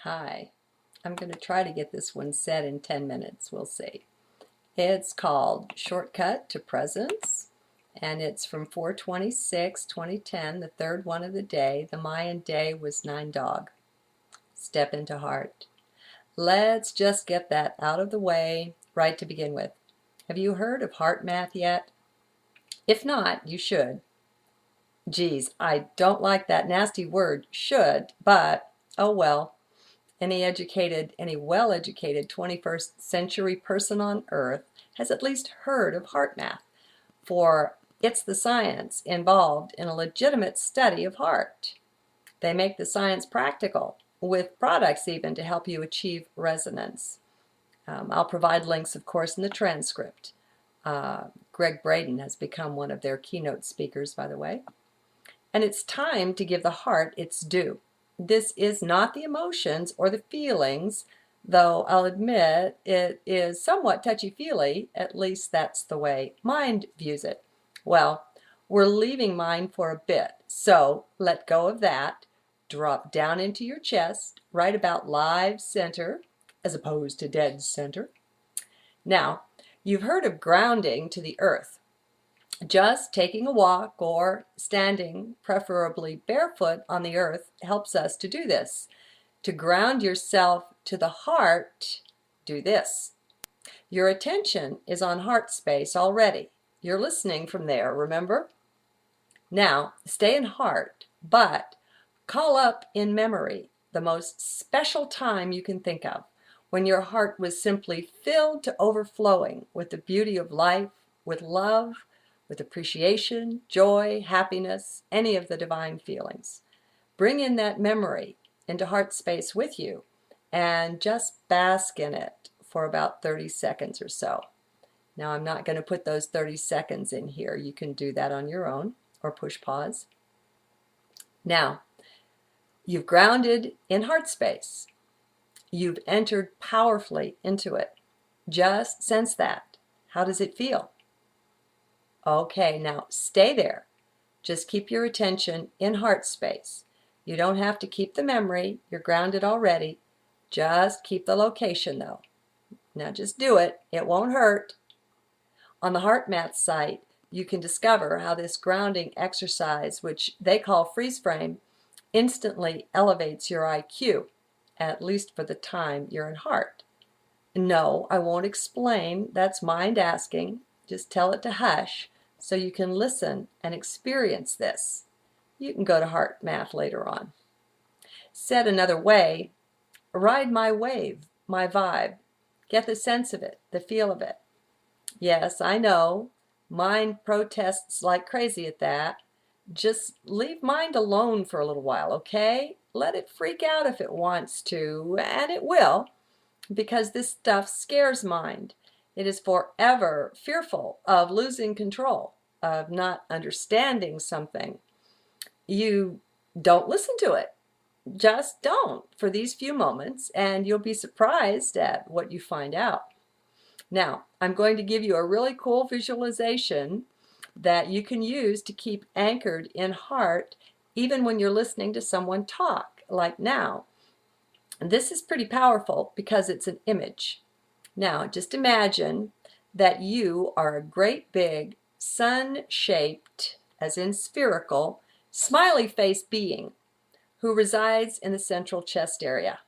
Hi, I'm going to try to get this one set in 10 minutes. We'll see. It's called Shortcut to Presence, and it's from 4/26/2010, the third one of the day. The Mayan day was 9 dog. Step into heart. Let's just get that out of the way right to begin with. Have you heard of HeartMath yet? If not, you should. Geez, I don't like that nasty word, should, but oh well. Any well-educated 21st century person on earth has at least heard of HeartMath, for it's the science involved in a legitimate study of heart. They make the science practical, with products even to help you achieve resonance. I'll provide links, of course, in the transcript. Gregg Braden has become one of their keynote speakers, by the way. And it's time to give the heart its due. This is not the emotions or the feelings, though I'll admit it is somewhat touchy-feely. At least that's the way mind views it. Well, we're leaving mind for a bit, so let go of that. Drop down into your chest, right about live center, as opposed to dead center. Now, you've heard of grounding to the earth. Just taking a walk or standing, preferably barefoot, on the earth helps us to do this. To ground yourself to the heart, do this. Your attention is on heart space already. You're listening from there, remember? Now, stay in heart, but call up in memory the most special time you can think of, when your heart was simply filled to overflowing with the beauty of life, with love, with appreciation, joy, happiness, any of the divine feelings. Bring in that memory into heart space with you and just bask in it for about 30 seconds or so. Now, I'm not going to put those 30 seconds in here. You can do that on your own or push pause. Now, you've grounded in heart space. You've entered powerfully into it. Just sense that. How does it feel? Okay, now stay there. Just keep your attention in heart space. You don't have to keep the memory. You're grounded already. Just keep the location though. Now just do it. It won't hurt. On the HeartMath site, you can discover how this grounding exercise, which they call freeze frame, instantly elevates your IQ, at least for the time you're in heart. No, I won't explain. That's mind asking. Just tell it to hush so you can listen and experience this. You can go to HeartMath later on. Said another way, ride my wave, my vibe. Get the sense of it, the feel of it. Yes, I know, mind protests like crazy at that. Just leave mind alone for a little while, okay? Let it freak out if it wants to, and it will, because this stuff scares mind. It is forever fearful of losing control, of not understanding something. You don't listen to it. Just don't for these few moments, and you'll be surprised at what you find out. Now, I'm going to give you a really cool visualization that you can use to keep anchored in heart even when you're listening to someone talk, like now. And this is pretty powerful because it's an image. Now, just imagine that you are a great big sun-shaped, as in spherical, smiley-faced being who resides in the central chest area.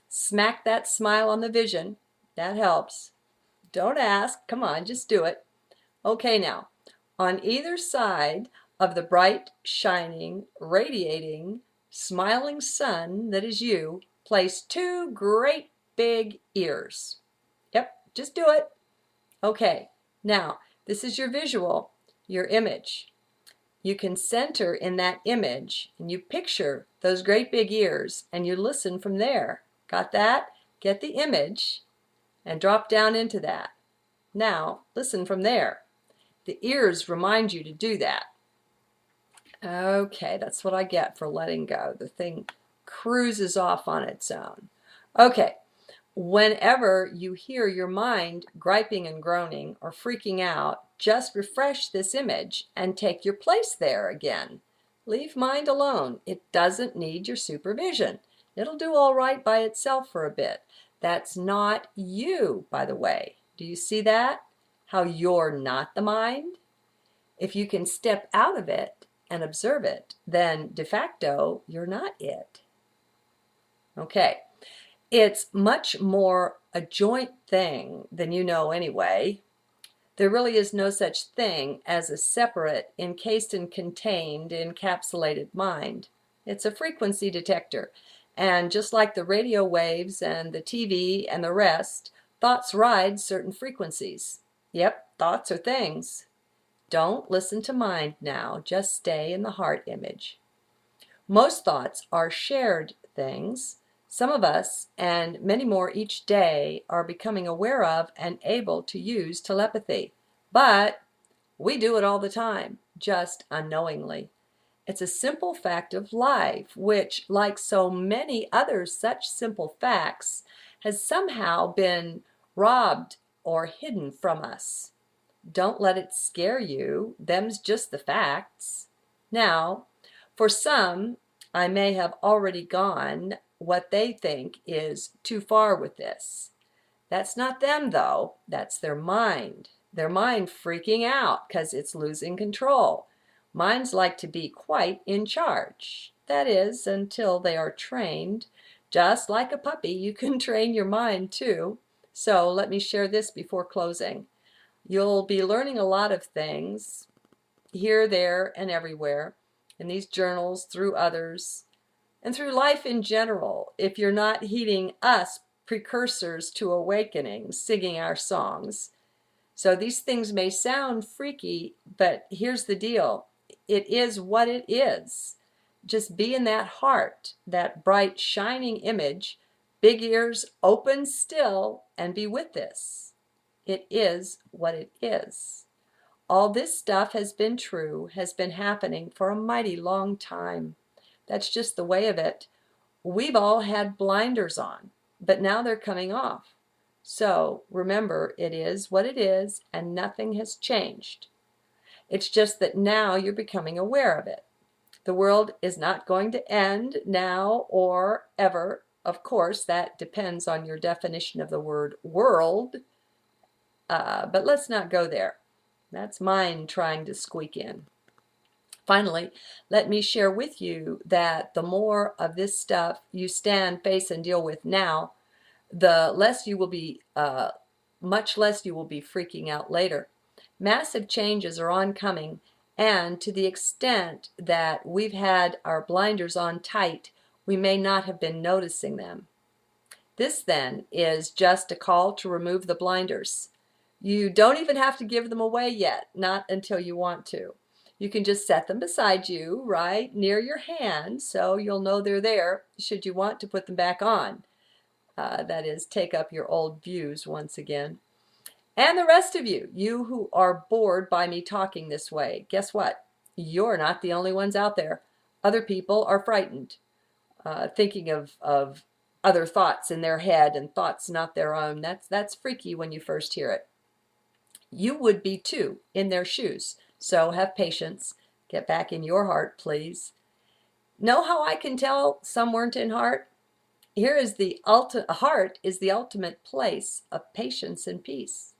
Smack that smile on the vision. That helps. Don't ask. Come on, just do it. Okay, now, on either side of the bright, shining, radiating, smiling sun that is you, place two great big ears. Yep, just do it. Okay, now, this is your visual, your image. You can center in that image, and you picture those great big ears, and you listen from there. Got that? Get the image and drop down into that. Now, listen from there. The ears remind you to do that. Okay, that's what I get for letting go. The thing cruises off on its own. Okay, whenever you hear your mind griping and groaning or freaking out, just refresh this image and take your place there again. Leave mind alone. It doesn't need your supervision. It'll do all right by itself for a bit. That's not you, by the way. Do you see that? How you're not the mind? If you can step out of it and observe it, then de facto, you're not it. Okay. It's much more a joint thing than you know anyway. There really is no such thing as a separate, encased and contained, encapsulated mind. It's a frequency detector. And just like the radio waves and the TV and the rest, thoughts ride certain frequencies. Yep, thoughts are things. Don't listen to mind now. Just stay in the heart image. Most thoughts are shared things. Some of us, and many more each day, are becoming aware of and able to use telepathy. But we do it all the time, just unknowingly. It's a simple fact of life, which, like so many other such simple facts, has somehow been robbed or hidden from us. Don't let it scare you. Them's just the facts. Now, for some, I may have already gone what they think is too far with this. That's not them, though. That's their mind. Their mind freaking out because it's losing control. Minds like to be quite in charge. That is, until they are trained. Just like a puppy, you can train your mind too. So let me share this before closing. You'll be learning a lot of things here, there, and everywhere in these journals, through others, and through life in general, if you're not heeding us precursors to awakening, singing our songs. So these things may sound freaky, but here's the deal. It is what it is. Just be in that heart, that bright, shining image, big ears open still, and be with this. It is what it is. All this stuff has been true, has been happening for a mighty long time. That's just the way of it. We've all had blinders on, but now they're coming off. So remember, it is what it is, and nothing has changed. It's just that now you're becoming aware of it. The world is not going to end now or ever. Of course, that depends on your definition of the word world, but let's not go there. That's mine trying to squeak in. Finally, let me share with you that the more of this stuff you stand, face, and deal with now, the less you will be, much less you will be freaking out later. Massive changes are oncoming, and to the extent that we've had our blinders on tight, we may not have been noticing them. This, then, is just a call to remove the blinders. You don't even have to give them away yet, not until you want to. You can just set them beside you, right near your hand, so you'll know they're there should you want to put them back on. That is, take up your old views once again. And the rest of you, you who are bored by me talking this way, guess what? You're not the only ones out there. Other people are frightened, thinking of other thoughts in their head and thoughts not their own. That's freaky when you first hear it. You would be too in their shoes. So have patience. Get back in your heart, please. Know how I can tell some weren't in heart? Here is the heart is the ultimate place of patience and peace.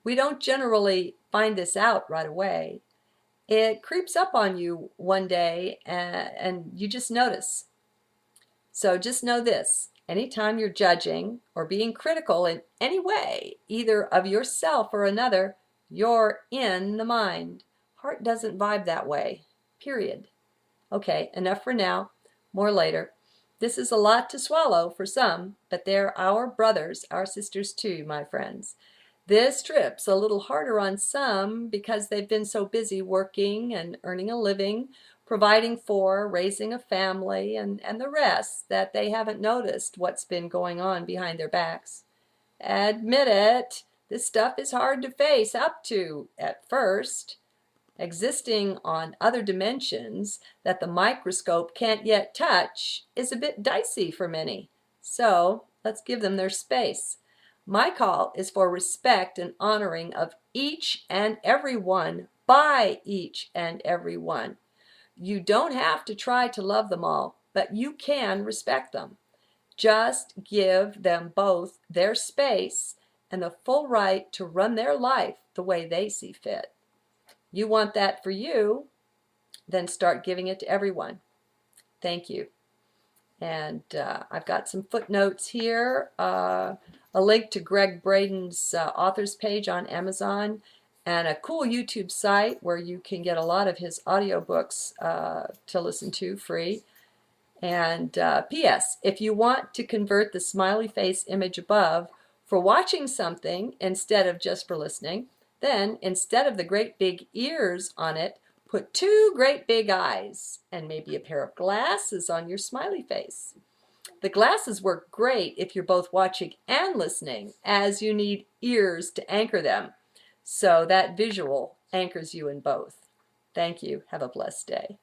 We don't generally find this out right away. It creeps up on you one day and you just notice. So just know this. Anytime you're judging or being critical in any way, either of yourself or another, you're in the mind. Heart doesn't vibe that way, period. Okay, enough for now. More later. This is a lot to swallow for some, but they're our brothers, our sisters too, my friends. This trip's a little harder on some because they've been so busy working and earning a living, providing for, raising a family, and the rest that they haven't noticed what's been going on behind their backs. Admit it, this stuff is hard to face up to at first. Existing on other dimensions that the microscope can't yet touch is a bit dicey for many. So let's give them their space. My call is for respect and honoring of each and every one by each and every one. You don't have to try to love them all, but you can respect them. Just give them both their space and the full right to run their life the way they see fit. You want that for you, then start giving it to everyone. Thank you. And I've got some footnotes here, a link to Gregg Braden's authors page on Amazon, and a cool YouTube site where you can get a lot of his audiobooks to listen to free. And P.S. If you want to convert the smiley face image above for watching something instead of just for listening, then instead of the great big ears on it, put 2 great big eyes and maybe a pair of glasses on your smiley face. The glasses work great if you're both watching and listening, as you need ears to anchor them. So that visual anchors you in both. Thank you. Have a blessed day.